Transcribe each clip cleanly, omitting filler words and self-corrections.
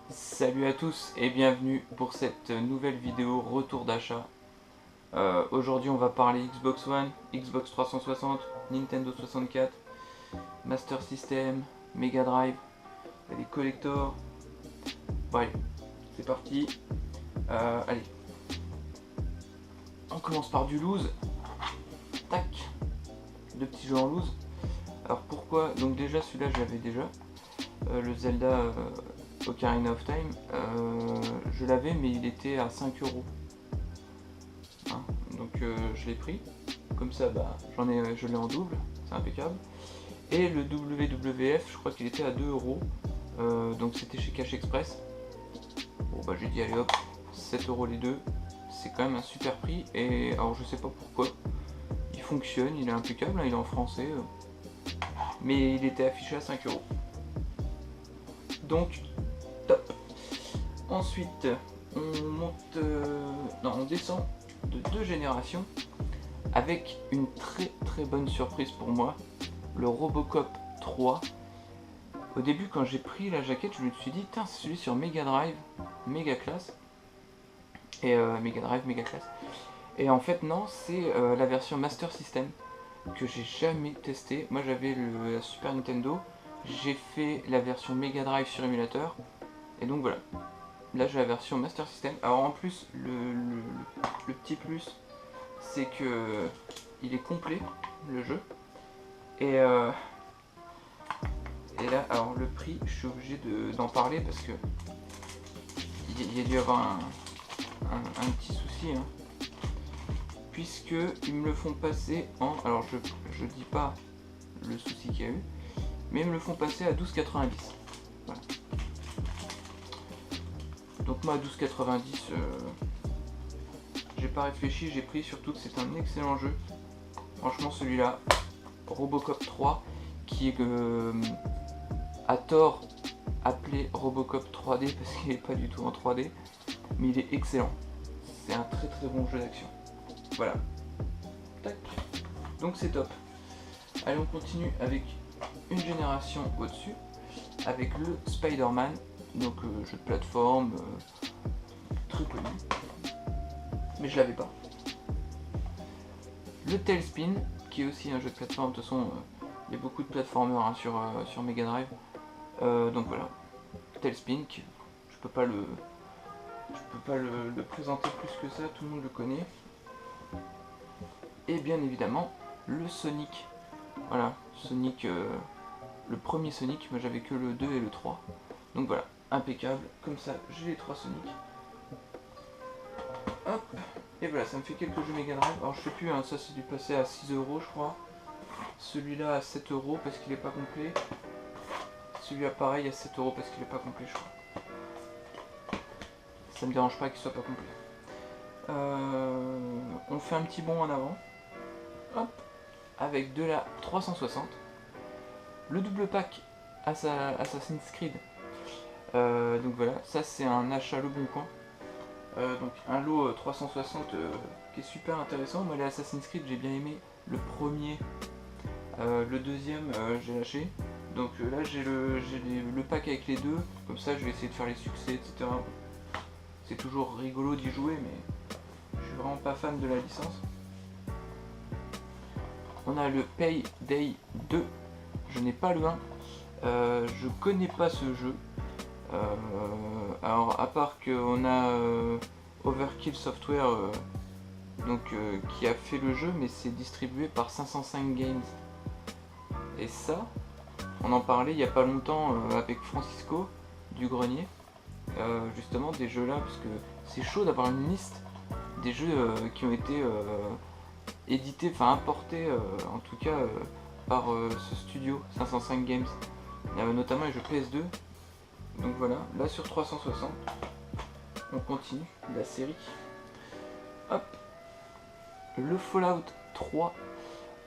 Salut à tous et bienvenue pour cette nouvelle vidéo retour d'achat. Aujourd'hui on va parler Xbox One, Xbox 360, Nintendo 64, Master System, Mega Drive, les collectors. Bon allez, c'est parti. Allez, on commence par du loose. Tac, deux petits jeux en loose. Alors pourquoi? Donc déjà celui-là je l'avais déjà. Le Zelda Ocarina of Time, je l'avais mais il était à 5 euros. Hein, donc je l'ai pris. Comme ça je l'ai en double, c'est impeccable. Et le WWF, je crois qu'il était à 2 euros. Donc c'était chez Cash Express. Bon bah j'ai dit allez hop, 7 euros les deux. C'est quand même un super prix. Et alors je sais pas pourquoi. Il fonctionne, il est impeccable, hein, il est en français. Mais il était affiché à 5 euros. Donc top. Ensuite on monte. Non, on descend de 2 générations avec une très bonne surprise pour moi, le Robocop 3. Au début quand j'ai pris la jaquette je me suis dit tiens c'est celui sur Mega Drive, méga classe. Et Mega Drive, méga classe. Et en fait non, c'est la version Master System que j'ai jamais testé. Moi j'avais la Super Nintendo, j'ai fait la version Mega Drive sur émulateur. Et donc voilà, là j'ai la version Master System. Alors en plus le petit plus c'est que il est complet le jeu. Et, et là alors le prix je suis obligé d'en parler parce que il y a dû y avoir un petit souci hein, puisque ils me le font passer en, alors je dis pas le souci qu'il y a eu, mais ils me le font passer à 12,90. Voilà. Donc moi à 12,90 j'ai pas réfléchi, j'ai pris, surtout que c'est un excellent jeu. Franchement celui-là, Robocop 3, qui est à tort appelé Robocop 3D parce qu'il n'est pas du tout en 3D, mais il est excellent. C'est un très bon jeu d'action. Voilà. Tac. Donc c'est top. Allez, on continue avec une génération au-dessus, avec le Spider-Man, donc jeu de plateforme, très connu, mais je l'avais pas. Le Tailspin, qui est aussi un jeu de plateforme, de toute façon, il y a beaucoup de platformers hein, sur Mega Drive. Donc voilà, Tailspin, je peux pas le présenter plus que ça, tout le monde le connaît. Et bien évidemment, le Sonic. Voilà, Sonic, le premier Sonic, moi j'avais que le 2 et le 3. Donc voilà, impeccable, comme ça j'ai les 3 Sonic. Hop, et voilà, ça me fait quelques jeux Mega Drive. Alors je sais plus, hein, ça c'est dû passer à 6 euros je crois. Celui-là à 7 euros parce qu'il est pas complet. Celui-là pareil à 7 euros parce qu'il est pas complet je crois. Ça me dérange pas qu'il soit pas complet. On fait un petit bond en avant. Hop, avec de la 360. Le double pack Assassin's Creed. Donc voilà, ça c'est un achat Le Bon Coin. Donc un lot 360 qui est super intéressant. Moi les Assassin's Creed j'ai bien aimé le premier, le deuxième j'ai lâché. Donc là j'ai le pack avec les deux, comme ça je vais essayer de faire les succès etc. C'est toujours rigolo d'y jouer mais je suis vraiment pas fan de la licence. On a le Payday 2, je n'ai pas le 1, je connais pas ce jeu. Alors à part qu'on a Overkill Software qui a fait le jeu, mais c'est distribué par 505 Games. Et ça, on en parlait il y a pas longtemps avec Francisco du Grenier, justement des jeux là, parce que c'est chaud d'avoir une liste des jeux qui ont été édités, enfin importés en tout cas par ce studio 505 Games, notamment les jeux PS2. Donc voilà, là sur 360, on continue la série. Hop, le Fallout 3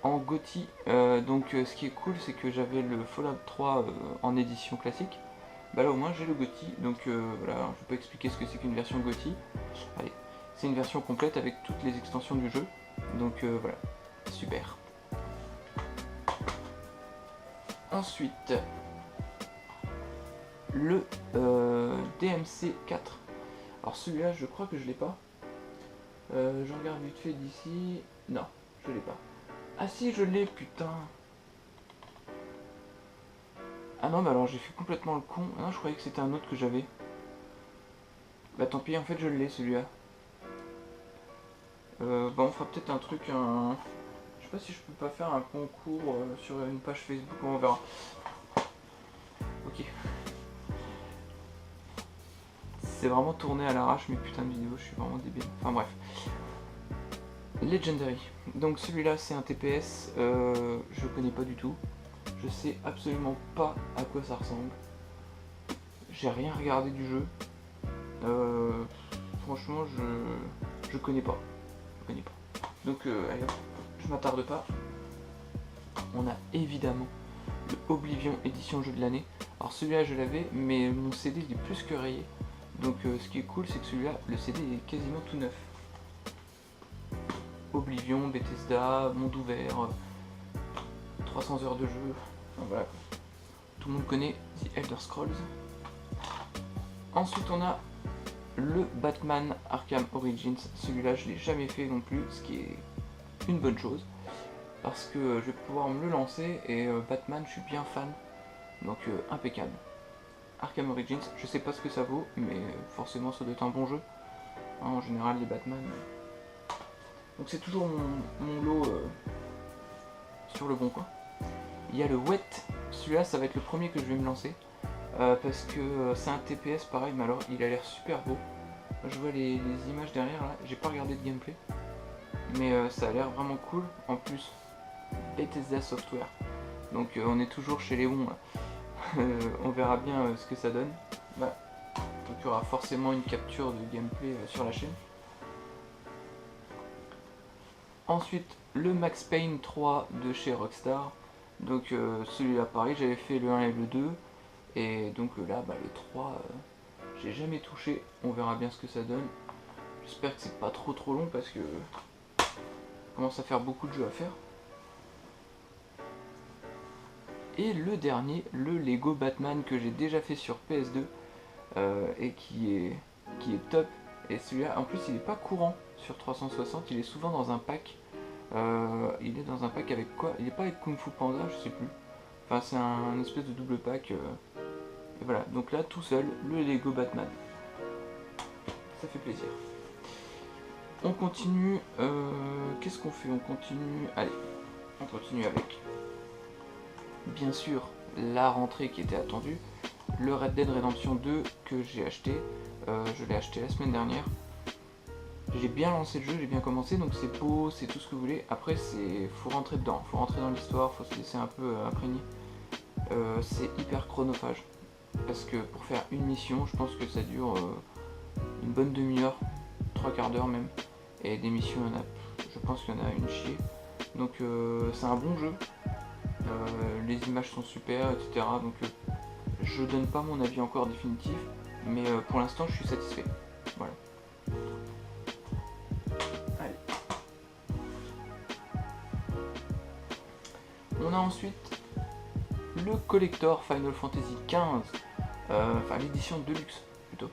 en GOTY. Ce qui est cool, c'est que j'avais le Fallout 3 en édition classique. Bah là au moins j'ai le GOTY. Donc voilà, je vais pas expliquer ce que c'est qu'une version GOTY. Allez, c'est une version complète avec toutes les extensions du jeu. Donc voilà, super. Ensuite, le DMC 4. Alors celui-là, je crois que je l'ai pas. Je regarde vite fait d'ici. Non, je l'ai pas. Ah si, je l'ai, putain. Ah non, mais alors j'ai fait complètement le con. Ah non, je croyais que c'était un autre que j'avais. Bah tant pis, en fait je l'ai celui-là. Bon, on fera peut-être un truc, je sais pas si je peux pas faire un concours sur une page Facebook, on verra. Ok. C'est vraiment tourné à l'arrache mes putains de vidéos, je suis vraiment débile. Enfin bref. Legendary. Donc celui-là c'est un TPS, je connais pas du tout. Je sais absolument pas à quoi ça ressemble. J'ai rien regardé du jeu. Franchement je connais pas. Donc allez hop, je m'attarde pas. On a évidemment le Oblivion édition jeu de l'année. Alors celui-là je l'avais, mais mon CD il est plus que rayé. Donc ce qui est cool c'est que celui-là, le CD est quasiment tout neuf. Oblivion, Bethesda, monde ouvert, 300 heures de jeu, enfin, voilà. Tout le monde connaît The Elder Scrolls. Ensuite on a le Batman Arkham Origins. Celui-là je l'ai jamais fait non plus, ce qui est une bonne chose. Parce que je vais pouvoir me le lancer et Batman je suis bien fan. Donc impeccable. Arkham Origins, je sais pas ce que ça vaut, mais forcément ça doit être un bon jeu. Hein, en général les Batman. Donc c'est toujours mon lot sur le bon coin. Il y a le Wet, celui-là ça va être le premier que je vais me lancer. Parce que c'est un TPS pareil, mais alors il a l'air super beau. Je vois les images derrière là, j'ai pas regardé de gameplay. Mais ça a l'air vraiment cool. En plus, Bethesda Software. Donc on est toujours chez Léon. On verra bien ce que ça donne. Bah, donc il y aura forcément une capture de gameplay sur la chaîne. Ensuite, le Max Payne 3 de chez Rockstar. Donc celui-là pareil, j'avais fait le 1 et le 2. Et donc là, bah, le 3, j'ai jamais touché. On verra bien ce que ça donne. J'espère que c'est pas trop long parce que ça commence à faire beaucoup de jeux à faire. Et le dernier, le Lego Batman que j'ai déjà fait sur PS2 et qui est top. Et celui-là, en plus, il est pas courant sur 360, il est souvent dans un pack. Il est dans un pack avec quoi? Il est pas avec Kung Fu Panda, je sais plus. Enfin, c'est un espèce de double pack. Et voilà, donc là, tout seul, le Lego Batman. Ça fait plaisir. On continue. Qu'est-ce qu'on fait? On continue. Allez, on continue avec, bien sûr, la rentrée qui était attendue. Le Red Dead Redemption 2 que j'ai acheté. Je l'ai acheté la semaine dernière. J'ai bien lancé le jeu, j'ai bien commencé, donc c'est beau, c'est tout ce que vous voulez. Après, faut rentrer dedans, faut rentrer dans l'histoire, faut se laisser un peu imprégner. C'est hyper chronophage. Parce que pour faire une mission, je pense que ça dure une bonne demi-heure, 3/4 d'heure même. Et des missions, je pense qu'il y en a une chier. Donc c'est un bon jeu. Les images sont super, etc. Donc je donne pas mon avis encore définitif, mais pour l'instant je suis satisfait. Voilà. Allez. On a ensuite le collector Final Fantasy XV, enfin l'édition Deluxe plutôt.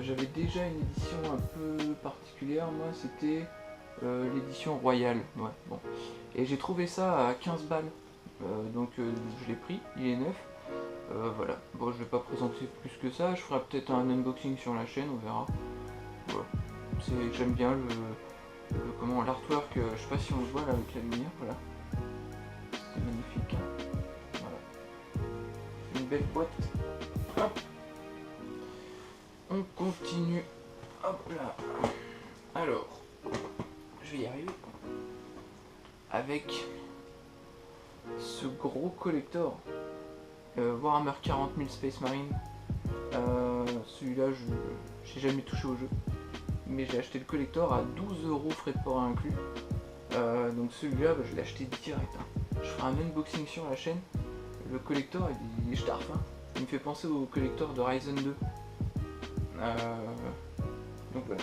J'avais déjà une édition un peu particulière, moi c'était l'édition royale, ouais, bon. Et j'ai trouvé ça à 15 balles, donc je l'ai pris, il est neuf. Voilà, bon je vais pas présenter plus que ça, je ferai peut-être un unboxing sur la chaîne, on verra. Voilà. J'aime bien l'artwork, je sais pas si on le voit là avec la lumière, voilà. C'est magnifique. Voilà. Une belle boîte. Hop. On continue. Hop là. Alors, je vais y arriver. Avec ce gros collector. Warhammer 40 000 Space Marine. Celui-là, j'ai jamais touché au jeu. Mais j'ai acheté le collector à 12 € frais de port inclus. Donc celui-là, je l'ai acheté direct. Hein. Je ferai un unboxing sur la chaîne. Le collector, il est starf. Hein. Il me fait penser au collector de Ryzen 2. Donc voilà.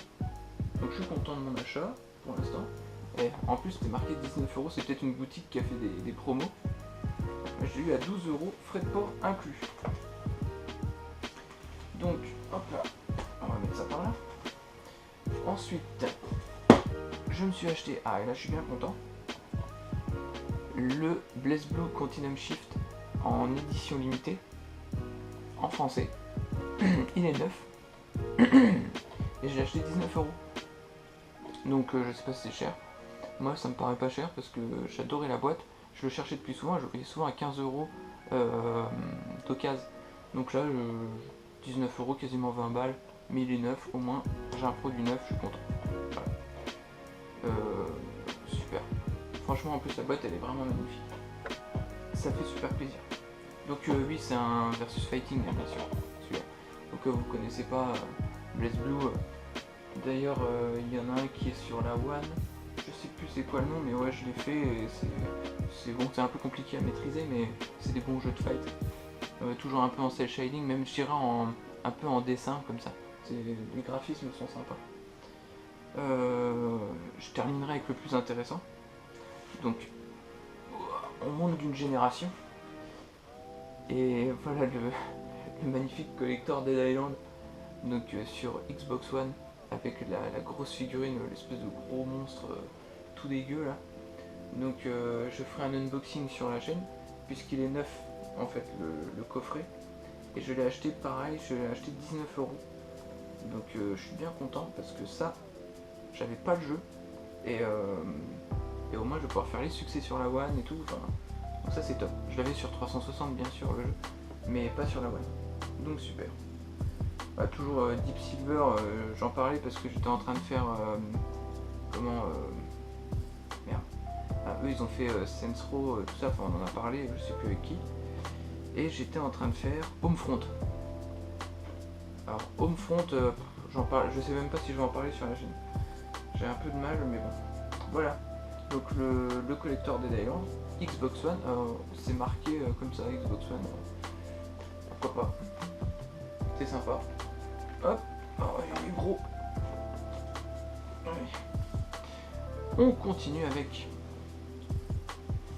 Donc je suis content de mon achat pour l'instant. Et en plus, c'était marqué 19 €. C'est peut-être une boutique qui a fait des promos. J'ai eu à 12 € frais de port inclus. Ensuite, je me suis acheté, et là je suis bien content, le BlazBlue Continuum Shift en édition limitée, en français. Il est neuf, et je l'ai acheté 19 €. Donc je sais pas si c'est cher. Moi ça me paraît pas cher parce que j'adorais la boîte. Je le cherchais depuis souvent, je le voyais souvent à 15 € d'occasion. Donc là, 19 €, quasiment 20 balles, mais il est neuf, au moins j'ai un produit neuf, je suis content. Voilà. Super. Franchement, en plus la boîte elle est vraiment magnifique. Ça fait super plaisir. Donc oui, c'est un versus fighting, bien sûr, celui-là. Donc vous connaissez pas BlazBlue. D'ailleurs, il y en a un qui est sur la One. Je sais plus c'est quoi le nom, mais ouais, je l'ai fait et c'est bon, c'est un peu compliqué à maîtriser, mais c'est des bons jeux de fight. Toujours un peu en cel shading, même je dirais un peu en dessin comme ça. Les graphismes sont sympas. Je terminerai avec le plus intéressant. Donc, on monte d'une génération. Et voilà le magnifique collector Dead Island. Donc sur Xbox One, avec la grosse figurine, l'espèce de gros monstre tout dégueu là. Donc je ferai un unboxing sur la chaîne, puisqu'il est neuf en fait le coffret. Et je l'ai acheté pareil, je l'ai acheté 19 €. Donc je suis bien content parce que ça, j'avais pas le jeu. Et au moins je vais pouvoir faire les succès sur la One et tout. Enfin, donc ça c'est top. Je l'avais sur 360 bien sûr le jeu, mais pas sur la One. Donc super. Bah, toujours Deep Silver, j'en parlais parce que j'étais en train de faire merde. Eux ils ont fait Saints Row, tout ça, enfin on en a parlé, je sais plus avec qui. Et j'étais en train de faire Homefront. Alors Homefront, j'en parle, je sais même pas si je vais en parler sur la chaîne. J'ai un peu de mal, mais bon. Voilà. Donc le collector Dead Island, Xbox One, c'est marqué comme ça, Xbox One. Pourquoi pas. C'est sympa. Hop, oh, il est gros. Ouais. On continue avec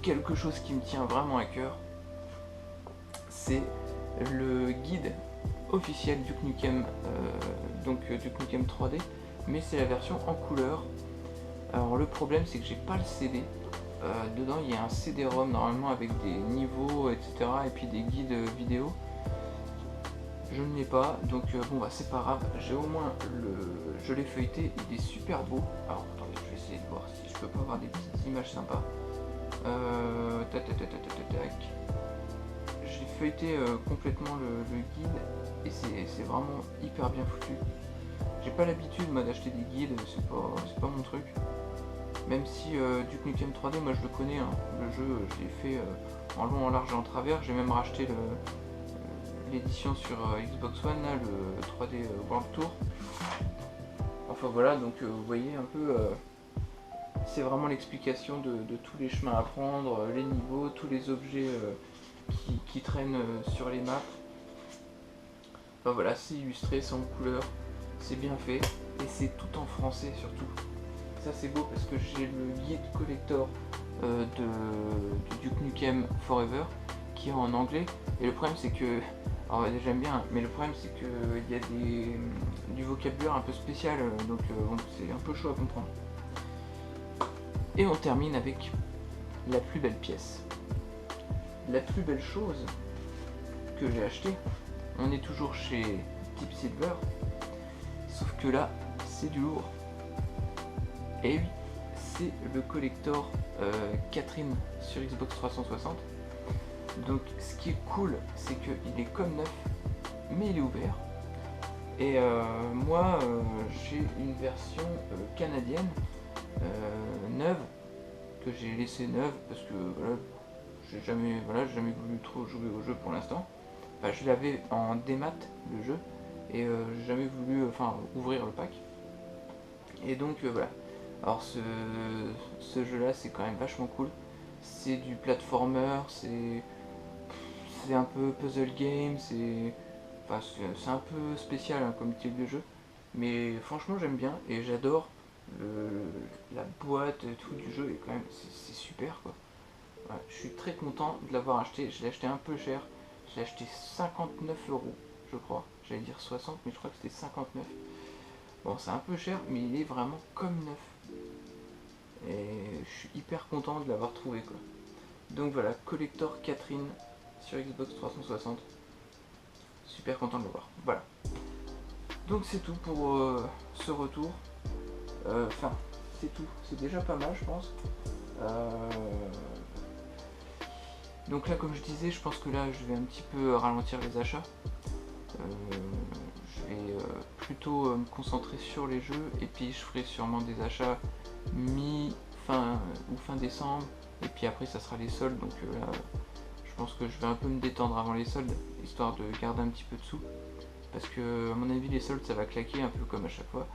quelque chose qui me tient vraiment à cœur. C'est le guide officiel du Duke Nukem, donc Duke Nukem 3D, mais c'est la version en couleur. Alors le problème c'est que j'ai pas le CD. Dedans il y a un CD-ROM normalement avec des niveaux, etc. et puis des guides vidéo. Je ne l'ai pas, donc bon bah c'est pas grave, j'ai au moins je l'ai feuilleté, il est super beau. Alors attendez, je vais essayer de voir si je peux pas avoir des petites images sympas. J'ai feuilleté complètement le guide et c'est vraiment hyper bien foutu. J'ai pas l'habitude moi d'acheter des guides, c'est pas mon truc. Même si Duke Nukem 3D, moi je le connais, hein. Le jeu je l'ai fait en long, en large et en travers, j'ai même racheté l'édition sur Xbox One, là, le 3D World Tour. Enfin voilà, donc vous voyez un peu, c'est vraiment l'explication de tous les chemins à prendre, les niveaux, tous les objets qui traînent sur les maps. Enfin voilà, c'est illustré, c'est en couleur, c'est bien fait, et c'est tout en français surtout. Ça c'est beau parce que j'ai le guide collector de Duke Nukem Forever qui est en anglais, et le problème c'est que, alors j'aime bien, mais le problème c'est qu'il y a du vocabulaire un peu spécial, donc bon, c'est un peu chaud à comprendre. Et on termine avec la plus belle pièce. La plus belle chose que j'ai achetée, on est toujours chez Deep Silver, sauf que là c'est du lourd. Et oui, c'est le collector Catherine sur Xbox 360. Donc ce qui est cool, c'est qu'il est comme neuf, mais il est ouvert. Et moi, j'ai une version canadienne neuve, que j'ai laissée neuve parce que voilà, j'ai jamais voulu trop jouer au jeu pour l'instant. Enfin, je l'avais en démat le jeu, et j'ai jamais voulu ouvrir le pack. Et donc voilà. Alors ce jeu là c'est quand même vachement cool. C'est du platformer, c'est un peu puzzle game, c'est un peu spécial hein, comme type de jeu. Mais franchement j'aime bien et j'adore la boîte et tout du jeu, et quand même c'est super quoi. Ouais, je suis très content de l'avoir acheté. Je l'ai acheté un peu cher. Je l'ai acheté 59 € je crois. J'allais dire 60 mais je crois que c'était 59. Bon, c'est un peu cher, mais il est vraiment comme neuf. Et je suis hyper content de l'avoir trouvé, quoi. Donc voilà, Collector Catherine sur Xbox 360. Super content de le voir. Voilà. Donc c'est tout pour ce retour. Enfin, c'est tout. C'est déjà pas mal, je pense. Donc là, comme je disais, je pense que là, je vais un petit peu ralentir les achats. Je vais plutôt me concentrer sur les jeux, et puis je ferai sûrement des achats mi-fin ou fin décembre, et puis après ça sera les soldes. Donc là, je pense que je vais un peu me détendre avant les soldes, histoire de garder un petit peu de sous, parce que à mon avis les soldes ça va claquer un peu comme à chaque fois.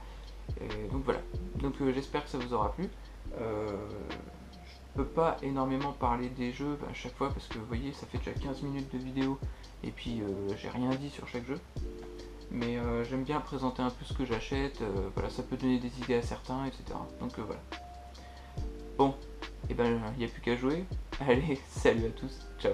Et donc voilà, donc j'espère que ça vous aura plu. Je peux pas énormément parler des jeux à chaque fois, parce que vous voyez, ça fait déjà 15 minutes de vidéo, et puis j'ai rien dit sur chaque jeu. Mais j'aime bien présenter un peu ce que j'achète, voilà, ça peut donner des idées à certains, etc. Donc voilà. Bon, et ben il n'y a plus qu'à jouer. Allez, salut à tous, ciao.